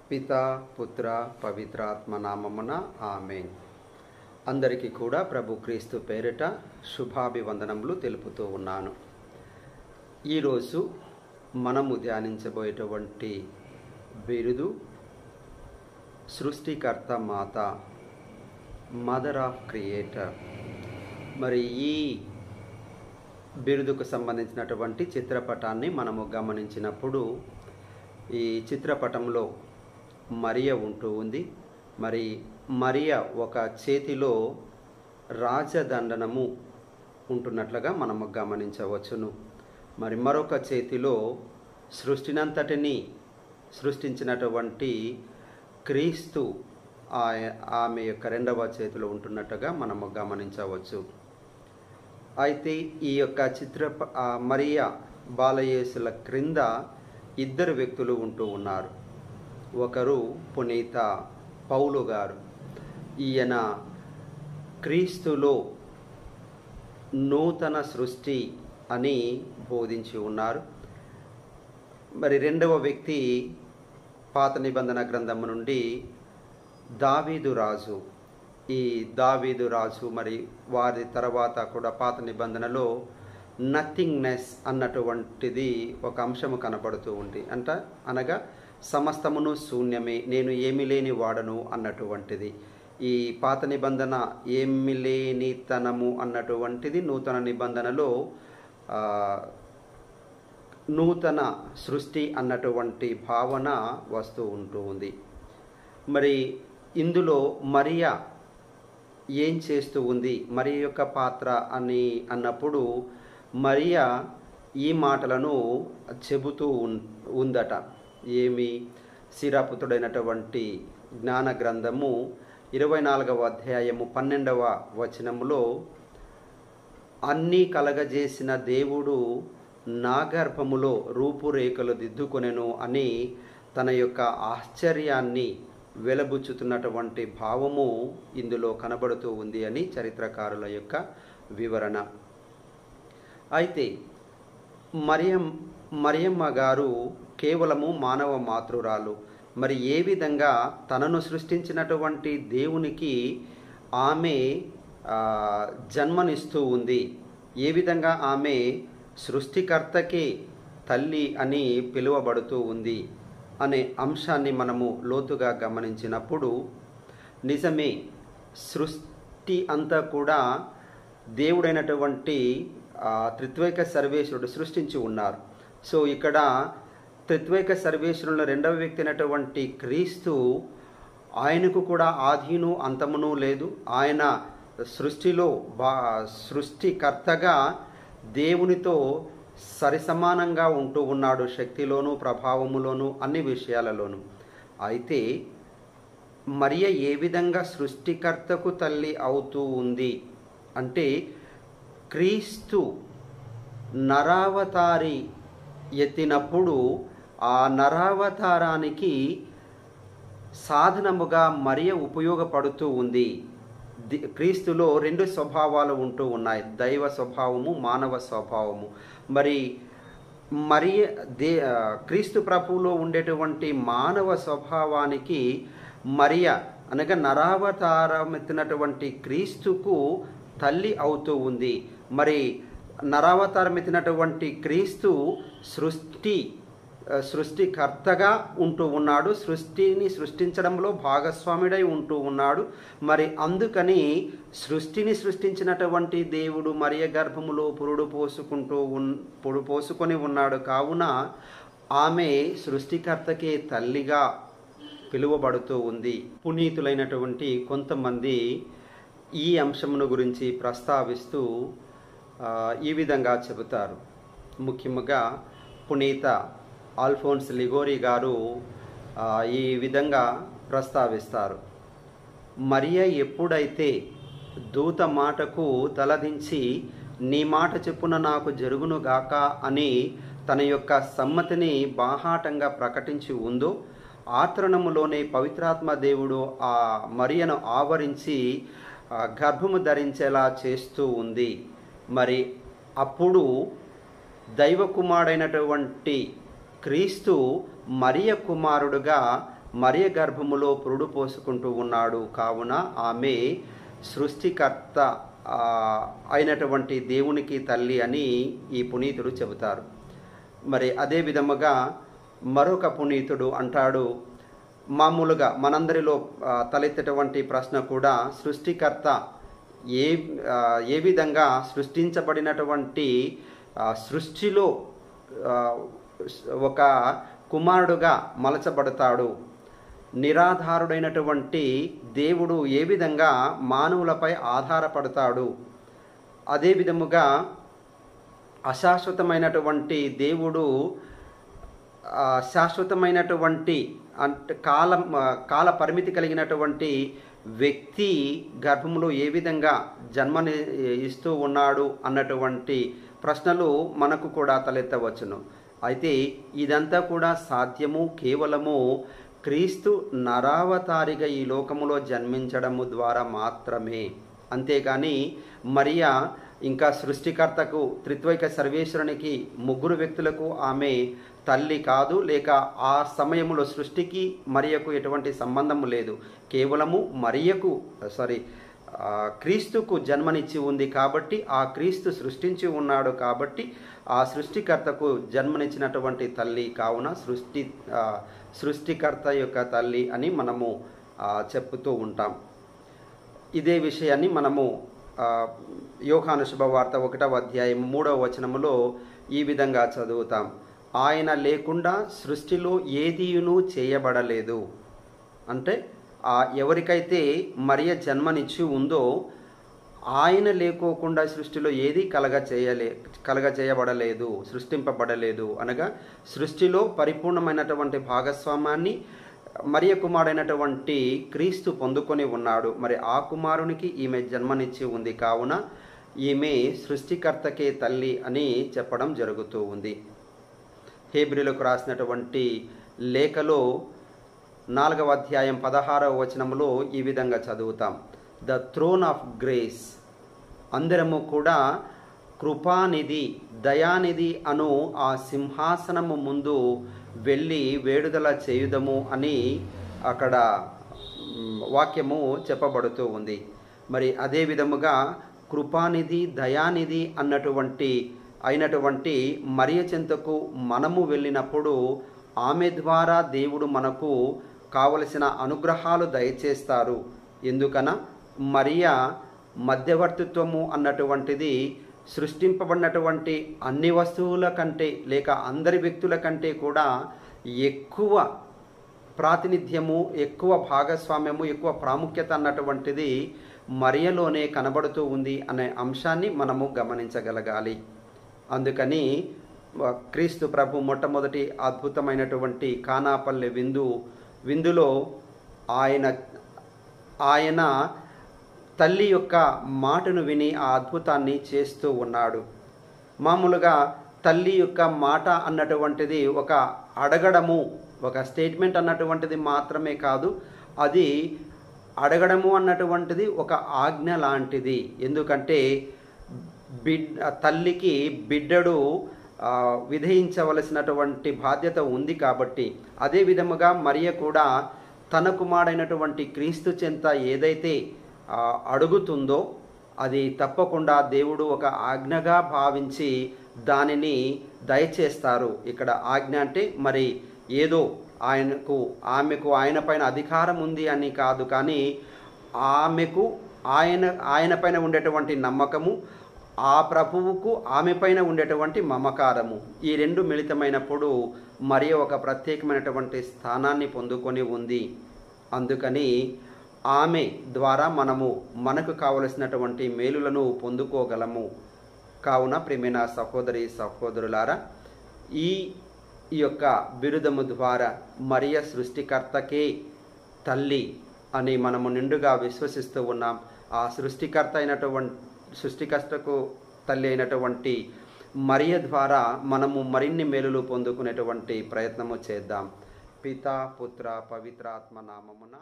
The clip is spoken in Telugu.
పితా పుత్ర పవిత్రాత్మ నామమున ఆమేన్. అందరికీ కూడా ప్రభు క్రీస్తు పేరిట శుభాభివందనములు తెలుపుతూ ఉన్నాను. ఈరోజు మనము ధ్యానించబోయేటువంటి బిరుదు సృష్టికర్త మాత, మదర్ ఆఫ్ క్రియేటర్. మరి ఈ బిరుదుకు సంబంధించినటువంటి చిత్రపటాన్ని మనము గమనించినప్పుడు ఈ చిత్రపటంలో మరియ ఉంటూ ఉంది. మరి మరియ ఒక చేతిలో రాజదండనము ఉంటున్నట్లుగా మనము గమనించవచ్చును. మరి మరొక చేతిలో సృష్టినంతటిని సృష్టించినటువంటి క్రీస్తు ఆమె యొక్క రెండవ చేతిలో ఉంటున్నట్టుగా మనము గమనించవచ్చు. అయితే ఈ యొక్క మరియ బాలయేసుల క్రింద ఇద్దరు వ్యక్తులు ఉంటూ ఉన్నారు. ఒకరు పునీత పౌలు గారు. ఈయన క్రీస్తులో నూతన సృష్టి అని బోధించి ఉన్నారు. మరి రెండవ వ్యక్తి పాత నిబంధన గ్రంథం నుండి దావీదు రాజు. ఈ దావీదు రాజు మరి వారి తర్వాత కూడా పాత నిబంధనలో నథింగ్నెస్ అన్నటువంటిది ఒక అంశము కనపడుతూ ఉంది. అనగా సమస్తమును శూన్యమే, నేను ఏమి లేని వాడను అన్నటువంటిది. ఈ పాత నిబంధన ఏమి లేనితనము అన్నటువంటిది నూతన నిబంధనలో నూతన సృష్టి అన్నటువంటి భావన వస్తూ ఉంటూ ఉంది. మరి ఇందులో మరియ ఏం చేస్తూ ఉంది, మరియ యొక్క పాత్ర అన్నప్పుడు మరియ ఈ మాటలను చెబుతూ ఉందట. ఏమి? శిరాపుత్రుడైనటువంటి జ్ఞాన గ్రంథము 24వ అధ్యాయము 12వ వచనములో, అన్నీ కలగజేసిన దేవుడు నా గర్భములో రూపురేఖలు దిద్దుకొనెను అని తన యొక్క ఆశ్చర్యాన్ని వెలబుచ్చుతున్నటువంటి భావము ఇందులో కనబడుతూ ఉంది అని చరిత్రకారుల యొక్క వివరణ. అయితే మరియమ్మ గారు కేవలము మానవ మాతృరాలు. మరి ఏ విధంగా తనను సృష్టించినటువంటి దేవునికి ఆమె జన్మనిస్తూ ఉంది, ఏ విధంగా ఆమె సృష్టికర్తకి తల్లి అని పిలువబడుతూ ఉంది అనే అంశాన్ని మనము లోతుగా గమనించినప్పుడు నిజమే, సృష్టి అంతా కూడా దేవుడైనటువంటి త్రిత్వైక సర్వేశ్వరుడు సృష్టించి ఉన్నారు. సో ఇక్కడ త్రిత్వైక సర్వేశ్వరుల రెండవ వ్యక్తి అయినటువంటి క్రీస్తు, ఆయనకు కూడా ఆదిను అంతమును లేదు. ఆయన సృష్టిలో సృష్టికర్తగా దేవునితో సరిసమానంగా ఉంటూ ఉన్నాడు, శక్తిలోను ప్రభావములోను అన్ని విషయాలలోనూ. అయితే మరియ ఏ విధంగా సృష్టికర్తకు తల్లి అవుతూ ఉంది అంటే, క్రీస్తు నరావతారి ఎత్తినప్పుడు ఆ నరావతారానికి సాధనముగా మరియ ఉపయోగపడుతూ ఉంది. క్రీస్తులో రెండు స్వభావాలు ఉంటూ ఉన్నాయి, దైవ స్వభావము, మానవ స్వభావము. మరి క్రీస్తు ప్రభువులో ఉండేటువంటి మానవ స్వభావానికి మరియ అనగా నరావతారం ఎత్తినటువంటి క్రీస్తుకు తల్లి అవుతూ ఉంది. మరి నరావతారం ఎత్తినటువంటి క్రీస్తు సృష్టికర్తగా ఉంటూ ఉన్నాడు, సృష్టిని సృష్టించడంలో భాగస్వాముడై ఉంటూ ఉన్నాడు. మరి అందుకని సృష్టిని సృష్టించినటువంటి దేవుడు మరియ గర్భములో పురుడు పోసుకొని ఉన్నాడు. కావున ఆమె సృష్టికర్తకే తల్లిగా పిలువబడుతూ ఉంది. పునీతులైనటువంటి కొంతమంది ఈ అంశమును గురించి ప్రస్తావిస్తూ ఈ విధంగా చెబుతారు. ముఖ్యంగా పునీత ఆల్ఫోన్స్ లిగోరి గారు ఈ విధంగా ప్రస్తావిస్తారు. మరియ ఎప్పుడైతే దూత మాటకు తలదించి నీ మాట చెప్పున నాకు జరుగునుగాక అని తన యొక్క సమ్మతిని బాహాటంగా ప్రకటించి ఉందో, ఆ తరుణములోనే పవిత్రాత్మ దేవుడు ఆ మరియను ఆవరించి గర్భము ధరించేలా చేస్తూ ఉంది. మరి అప్పుడు దైవ కుమారుడైనటువంటి క్రీస్తు మరియ కుమారుడుగా మరియ గర్భములో పురుడు పోసుకుంటూ ఉన్నాడు. కావున ఆమె సృష్టికర్త అయినటువంటి దేవునికి తల్లి అని ఈ పునీతుడు చెబుతారు. మరి అదే విధముగా మరొక పునీతుడు అంటాడు, మామూలుగా మనందరిలో తలెత్తేటువంటి ప్రశ్న కూడా, సృష్టికర్త ఏ విధంగా సృష్టించబడినటువంటి సృష్టిలో ఒక కుమారుడుగా మలచబడతాడు? నిరాధారుడైనటువంటి దేవుడు ఏ విధంగా మానవులపై ఆధారపడతాడు? అదే విధముగా అశాశ్వతమైనటువంటి దేవుడు శాశ్వతమైనటువంటి అంటే కాల పరిమితి కలిగినటువంటి వ్యక్తి గర్భంలో ఏ విధంగా జన్మని ఇస్తూ ఉన్నాడు అన్నటువంటి ప్రశ్నలు మనకు కూడా తలెత్తవచ్చును. అయితే ఇదంతా కూడా సాధ్యము కేవలము క్రీస్తు నరావతారిగా ఈ లోకములో జన్మించడము ద్వారా మాత్రమే. అంతేగాని మరియా ఇంకా సృష్టికర్తకు, త్రిత్వైక సర్వేశ్వరునికి, ముగ్గురు వ్యక్తులకు ఆమె తల్లి కాదు. లేక ఆ సమయంలో సృష్టికి మరియకు ఎటువంటి సంబంధము లేదు. కేవలము క్రీస్తుకు జన్మనిచ్చి ఉంది కాబట్టి, ఆ క్రీస్తు సృష్టించి ఉన్నాడు కాబట్టి ఆ సృష్టికర్తకు జన్మనిచ్చినటువంటి తల్లి. కావున సృష్టికర్త యొక్క తల్లి అని మనము చెప్పుతూ ఉంటాం. ఇదే విషయాన్ని మనము యోహాను శుభవార్త 1వ అధ్యాయం 3వ వచనములో ఈ విధంగా చదువుతాం. ఆయన లేకుండా సృష్టిలో ఏదీయును చేయబడలేదు. అంటే ఎవరికైతే మరియ జన్మనిచ్చి ఉందో ఆయన లేకోకుండా సృష్టిలో ఏది కలగచేయబడలేదు, సృష్టింపబడలేదు. అనగా సృష్టిలో పరిపూర్ణమైనటువంటి భాగస్వామ్యాన్ని మరియ కుమారుడైనటువంటి క్రీస్తు పొందుకొని ఉన్నాడు. మరి ఆ కుమారునికి ఈమె జన్మనిచ్చి ఉంది. కావున ఈమె సృష్టికర్తకే తల్లి అని చెప్పడం జరుగుతూ ఉంది. హెబ్రీలకు రాసినటువంటి లేఖలో 4వ అధ్యాయం 16వ వచనంలో ఈ విధంగా చదువుతాం. ద థ్రోన్ ఆఫ్ గ్రేస్, అందరము కూడా కృపానిధి, దయానిధి అను ఆ సింహాసనము ముందు వెళ్ళి వేడుదల చేయుదము అని అక్కడ వాక్యము చెప్పబడుతూ ఉంది. మరి అదే విధముగా కృపానిధి, దయానిధి అయినటువంటి మరియ చెంతకు మనము వెళ్ళినప్పుడు ఆమె ద్వారా దేవుడు మనకు కావలసిన అనుగ్రహాలు దయచేస్తారు. ఎందుకన మరియ మధ్యవర్తిత్వము అన్నటువంటిది సృష్టింపబడినటువంటి అన్ని వస్తువుల కంటే లేక అందరి వ్యక్తుల కంటే కూడా ఎక్కువ ప్రాతినిధ్యము, ఎక్కువ భాగస్వామ్యము, ఎక్కువ ప్రాముఖ్యత అన్నటువంటిది మరియలోనే కనబడుతూ ఉంది అనే అంశాన్ని మనము గమనించగలగాలి. అందుకని క్రీస్తు ప్రభు మొట్టమొదటి అద్భుతమైనటువంటి కానాపల్లె విందులో ఆయన తల్లి యొక్క మాటను విని ఆ అద్భుతాన్ని చేస్తూ ఉన్నాడు. మామూలుగా తల్లి యొక్క మాట అన్నటువంటిది ఒక అడగడము, ఒక స్టేట్మెంట్ అన్నటువంటిది మాత్రమే కాదు, అది అడగడము అన్నటువంటిది ఒక ఆజ్ఞ లాంటిది. ఎందుకంటే తల్లికి బిడ్డడు విధేయించవలసినటువంటి బాధ్యత ఉంది కాబట్టి. అదే విధముగా మరియ కూడా తన కుమారుడైనటువంటి క్రీస్తు చెంత ఏదైతే అడుగుతుందో అది తప్పకుండా దేవుడు ఒక ఆజ్ఞగా భావించి దానిని దయచేస్తారు. ఇక్కడ ఆజ్ఞ అంటే మరి ఏదో ఆమెకు ఆయన పైన అధికారం ఉంది అని కాదు, కానీ ఆమెకు ఆయన పైన ఉండేటువంటి నమ్మకము, ఆ ప్రభువుకు ఆమె పైన ఉండేటువంటి మమకారము, ఈ రెండు మిళితమైనప్పుడు మరి ఒక ప్రత్యేకమైనటువంటి స్థానాన్ని పొందుకొని ఉంది. అందుకని ఆమె ద్వారా మనకు కావలసినటువంటి మేలులను పొందుకోగలము. కావున ప్రియమైన సహోదరి సహోదరులారా, ఈ యొక్క బిరుదము ద్వారా మరియ సృష్టికర్తకే తల్లి అని మనము నిండుగా విశ్వసిస్తూ ఉన్నాం. ఆ సృష్టికర్తకు తల్లి అయినటువంటి మరియ ద్వారా మనము మరిన్ని మేలులు పొందుకునేటువంటి ప్రయత్నము చేద్దాం. పితా పుత్ర పవిత్రాత్మ నామమున